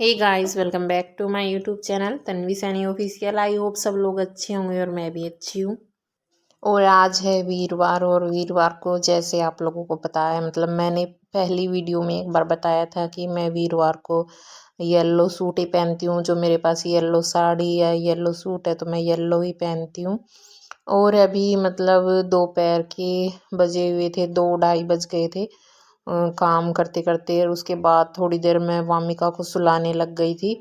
Hey guys, welcome back to my YouTube channel Tanvi Saini official. I hope सब लोग अच्छे होंगे और मैं भी अच्छी हूँ। और आज है वीरवार और वीरवार को जैसे आप लोगों को पता है, मतलब मैंने पहली वीडियो में एक बार बताया था कि मैं वीरवार को येलो सूट ही पहनती हूँ। जो मेरे पास येलो साड़ी या येलो सूट है तो मैं येलो ही पहनती हूँ। और अभी मतलब दोपहर के बजे हुए थे, 2 ढाई बज गए थे काम करते करते। और उसके बाद थोड़ी देर मैं वामिका को सुलाने लग गई थी।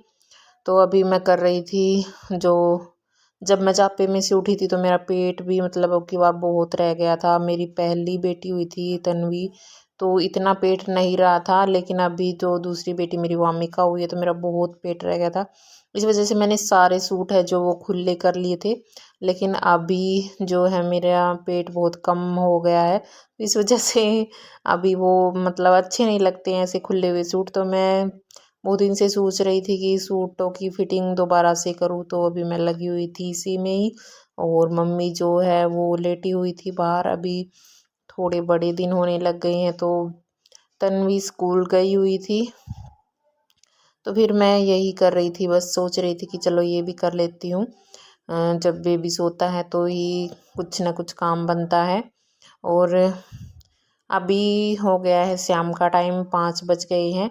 तो अभी मैं कर रही थी जो जब मैं जापे में से उठी थी तो मेरा पेट भी मतलब अब की बार बहुत रह गया था। मेरी पहली बेटी हुई थी तन्वी, तो इतना पेट नहीं रहा था, लेकिन अभी जो दूसरी बेटी मेरी वामिका हुई है तो मेरा बहुत पेट रह गया था। इस वजह से मैंने सारे सूट है जो वो खुले कर लिए थे, लेकिन अभी जो है मेरा पेट बहुत कम हो गया है। इस वजह से अभी वो मतलब अच्छे नहीं लगते हैं ऐसे खुले हुए सूट। तो मैं बहुत दिन से सोच रही थी कि सूटों की फिटिंग दोबारा से करूँ, तो अभी मैं लगी हुई थी इसी में ही। और मम्मी जो है वो लेटी हुई थी बाहर। अभी थोड़े बड़े दिन होने लग गए हैं तो तन्वी स्कूल गई हुई थी, तो फिर मैं यही कर रही थी, बस सोच रही थी कि चलो ये भी कर लेती हूँ। जब बेबी सोता है तो ही कुछ ना कुछ काम बनता है। और अभी हो गया है शाम का टाइम, 5 बज गए हैं।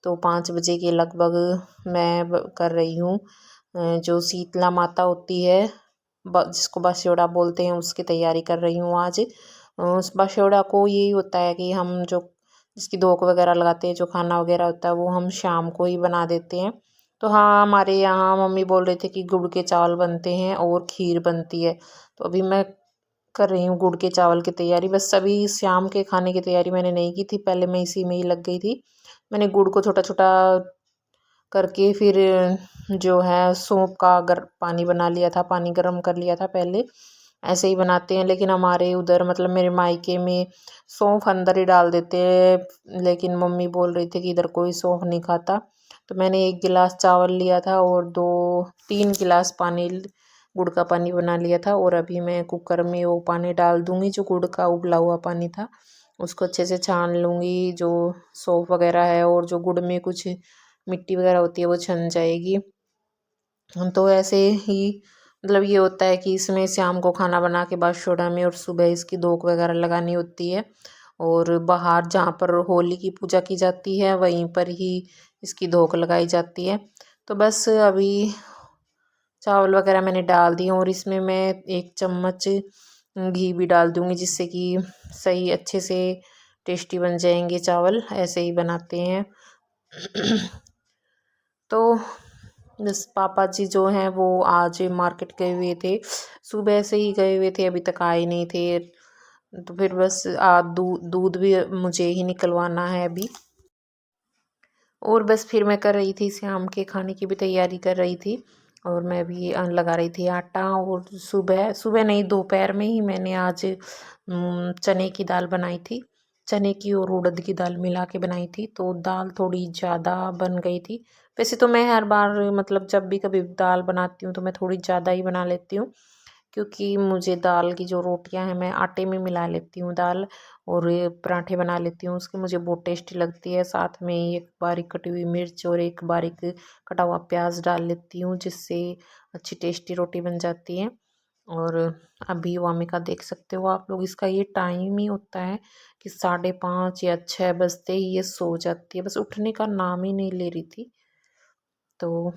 तो 5 बजे के लगभग मैं कर रही हूँ जो शीतला माता होती है, जिसको बसेड़ा बोलते हैं, उसकी तैयारी कर रही हूँ आज। उस बसेड़ा को यही होता है कि हम जो जिसकी धोक वगैरह लगाते हैं, जो खाना वगैरह होता है वो हम शाम को ही बना देते हैं। तो हाँ, हमारे यहाँ मम्मी बोल रहे थे कि गुड़ के चावल बनते हैं और खीर बनती है। तो अभी मैं कर रही हूँ गुड़ के चावल की तैयारी। बस अभी शाम के खाने की तैयारी मैंने नहीं की थी, पहले मैं इसी में ही लग गई थी। मैंने गुड़ को छोटा छोटा करके फिर जो है सौंफ का अगर पानी बना लिया था, पानी गर्म कर लिया था पहले। ऐसे ही बनाते हैं, लेकिन हमारे उधर मतलब मेरे मायके में सौंफ अंदर ही डाल देते हैं, लेकिन मम्मी बोल रही थी कि इधर कोई सौंफ नहीं खाता। तो मैंने 1 गिलास चावल लिया था और 2-3 गिलास पानी, गुड़ का पानी बना लिया था। और अभी मैं कुकर में वो पानी डाल दूंगी, जो गुड़ का उबला हुआ पानी था उसको अच्छे से छान लूँगी। जो सौंफ वगैरह है और जो गुड़ में कुछ मिट्टी वगैरह होती है वो छन जाएगी। तो ऐसे ही मतलब ये होता है कि इसमें शाम को खाना बना के बाद सोडा में और सुबह इसकी धोक वगैरह लगानी होती है। और बाहर जहाँ पर होली की पूजा की जाती है वहीं पर ही इसकी धोक लगाई जाती है। तो बस अभी चावल वगैरह मैंने डाल दिए और इसमें मैं 1 चम्मच घी भी डाल दूँगी, जिससे कि सही अच्छे से टेस्टी बन जाएंगे चावल। ऐसे ही बनाते हैं। तो बस पापा जी जो हैं वो आज मार्केट गए हुए थे, सुबह से ही गए हुए थे, अभी तक आए नहीं थे। तो फिर बस दूध भी मुझे ही निकलवाना है अभी। और बस फिर मैं कर रही थी शाम के खाने की भी तैयारी कर रही थी। और मैं भी लगा रही थी आटा। और सुबह सुबह नहीं, दोपहर में ही मैंने आज चने की दाल बनाई थी। चने की और उड़द की दाल मिला के बनाई थी, तो दाल थोड़ी ज़्यादा बन गई थी। वैसे तो मैं हर बार मतलब जब भी कभी दाल बनाती हूँ तो मैं थोड़ी ज़्यादा ही बना लेती हूँ, क्योंकि मुझे दाल की जो रोटियां हैं मैं आटे में मिला लेती हूँ दाल। और ये पराठे बना लेती हूँ उसकी, मुझे बहुत टेस्टी लगती है। साथ में एक बारीक कटी हुई मिर्च और एक बारीक कटा हुआ प्याज डाल लेती हूँ, जिससे अच्छी टेस्टी रोटी बन जाती है। और अभी वामिका देख सकते हो आप लोग, इसका ये टाइम ही होता है कि 5:30 या 6 बजते ही ये सो जाती है, बस उठने का नाम ही नहीं ले रही थी। तो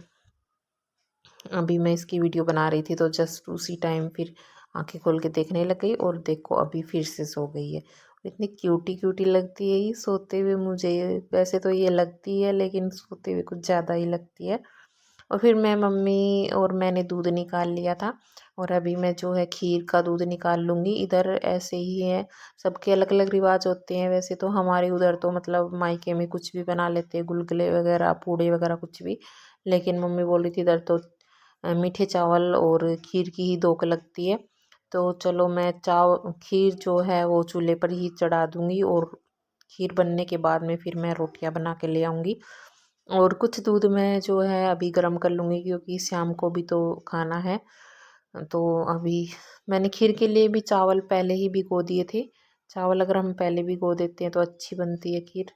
अभी मैं इसकी वीडियो बना रही थी तो जस्ट उसी टाइम फिर आंखें खोल के देखने लग गई, और देखो अभी फिर से सो गई है। इतनी क्यूटी क्यूटी लगती है ये सोते हुए मुझे। वैसे तो ये लगती है, लेकिन सोते हुए कुछ ज़्यादा ही लगती है। और फिर मैं मम्मी और मैंने दूध निकाल लिया था, और अभी मैं जो है खीर का दूध निकाल लूँगी। इधर ऐसे ही है, सबके अलग अलग रिवाज होते हैं। वैसे तो हमारे उधर तो मतलब मायके में कुछ भी बना लेते हैं, गुलगुले वगैरह, पूड़े वगैरह कुछ भी। लेकिन मम्मी बोल रही थी इधर तो मीठे चावल और खीर की ही धोक लगती है। तो चलो मैं खीर जो है वो चूल्हे पर ही चढ़ा दूँगी, और खीर बनने के बाद में फिर मैं रोटियां बना के ले आऊँगी। और कुछ दूध मैं जो है अभी गर्म कर लूँगी, क्योंकि शाम को भी तो खाना है। तो अभी मैंने खीर के लिए भी चावल पहले ही भिगो दिए थे। चावल अगर हम पहले भिगो देते हैं तो अच्छी बनती है खीर।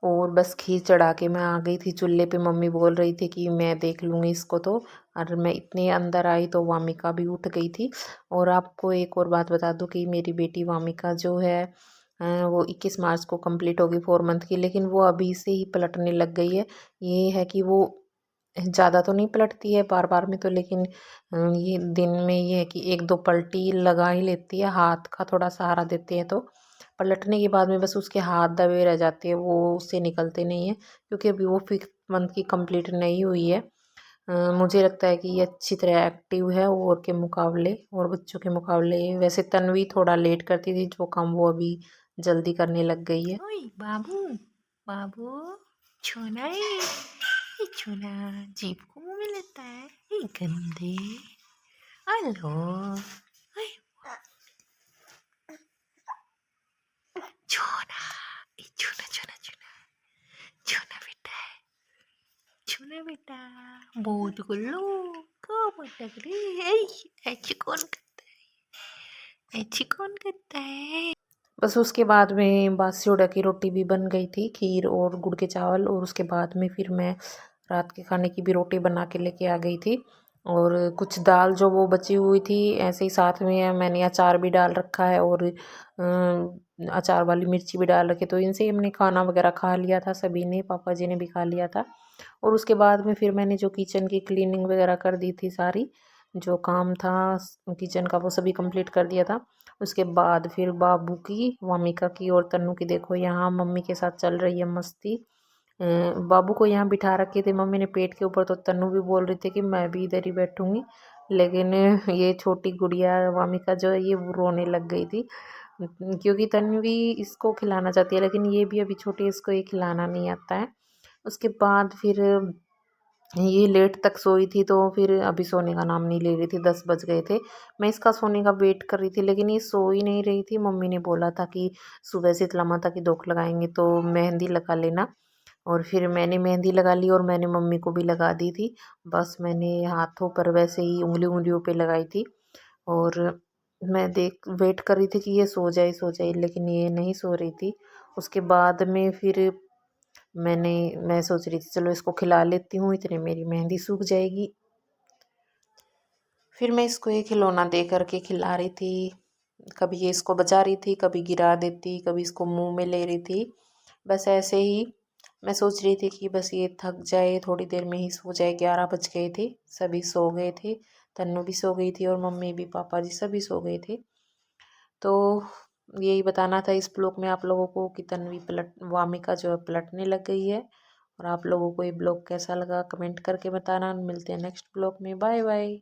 और बस खीर चढ़ा के मैं आ गई थी चूल्हे पे। मम्मी बोल रही थी कि मैं देख लूँगी इसको तो। और मैं इतने अंदर आई तो वामिका भी उठ गई थी। और आपको एक और बात बता दूँ कि मेरी बेटी वामिका जो है वो 21 मार्च को कंप्लीट होगी 4 मंथ की, लेकिन वो अभी से ही पलटने लग गई है। ये है कि वो ज़्यादा तो नहीं पलटती है बार बार में तो, लेकिन ये दिन में ये है कि एक दो पलटी लगा ही लेती है, हाथ का थोड़ा सहारा देते हैं तो पलटने के बाद में बस उसके हाथ दबे रह जाते हैं, वो उससे निकलते नहीं है क्योंकि अभी वो 5 मंथ की कंप्लीट नहीं हुई है। मुझे लगता है कि ये अच्छी तरह एक्टिव है और के मुकाबले और बच्चों के मुकाबले। वैसे तन्वी थोड़ा लेट करती थी जो काम वो अभी जल्दी करने लग गई है। ओए बाबू, बाबू छोना है ये, छोना जीभ को मुंह में लेता है ये गंदे। हेलो, ओए छोना, ये छोना छोना छोना छोना बेटा है, छोना बेटा बहुत गुल्लू को मटक रे। ऐसी कौन करता है, ऐसी कौन करता है। बस उसके बाद में बासी चूड़ा की रोटी भी बन गई थी, खीर और गुड़ के चावल। और उसके बाद में फिर मैं रात के खाने की भी रोटी बना के लेके आ गई थी। और कुछ दाल जो वो बची हुई थी ऐसे ही साथ में मैंने अचार भी डाल रखा है और अचार वाली मिर्ची भी डाल रखी, तो इनसे ही हमने खाना वगैरह खा लिया था सभी ने, पापा जी ने भी खा लिया था। और उसके बाद में फिर मैंने जो किचन की क्लीनिंग वगैरह कर दी थी, सारी जो काम था किचन का वो सभी कंप्लीट कर दिया था। उसके बाद फिर बाबू की, वामिका की और तन्नू की देखो यहाँ मम्मी के साथ चल रही है मस्ती। बाबू को यहाँ बिठा रखे थे मम्मी ने पेट के ऊपर, तो तन्नू भी बोल रही थी कि मैं भी इधर ही बैठूंगी, लेकिन ये छोटी गुड़िया वामिका जो है ये रोने लग गई थी क्योंकि तन्वी इसको खिलाना चाहती है, लेकिन ये भी अभी छोटी है, इसको ये खिलाना नहीं आता है। उसके बाद फिर ये लेट तक सोई थी तो फिर अभी सोने का नाम नहीं ले रही थी, 10 बज गए थे। मैं इसका सोने का वेट कर रही थी लेकिन ये सो ही नहीं रही थी। मम्मी ने बोला था कि सुबह शीतला माता की धोख लगाएंगे तो मेहंदी लगा लेना, और फिर मैंने मेहंदी लगा ली और मैंने मम्मी को भी लगा दी थी। बस मैंने हाथों पर वैसे ही उंगलियों पे लगाई थी और मैं देख वेट कर रही थी कि ये सो जाए, लेकिन ये नहीं सो रही थी। उसके बाद में फिर मैं सोच रही थी चलो इसको खिला लेती हूँ, इतने मेरी मेहंदी सूख जाएगी। फिर मैं इसको एक खिलौना दे करके खिला रही थी, कभी ये इसको बचा रही थी, कभी गिरा देती, कभी इसको मुंह में ले रही थी। बस ऐसे ही मैं सोच रही थी कि बस ये थक जाए, थोड़ी देर में ही सो जाए। 11 बज गए थे, सभी सो गए थे, तन्नू भी सो गई थी और मम्मी भी, पापा जी सभी सो गए थे। तो यही बताना था इस ब्लॉग में आप लोगों को कि तन्वी वामिका जो है पलटने लग गई है। और आप लोगों को ये ब्लॉग कैसा लगा कमेंट करके बताना। मिलते हैं नेक्स्ट ब्लॉग में, बाय बाय।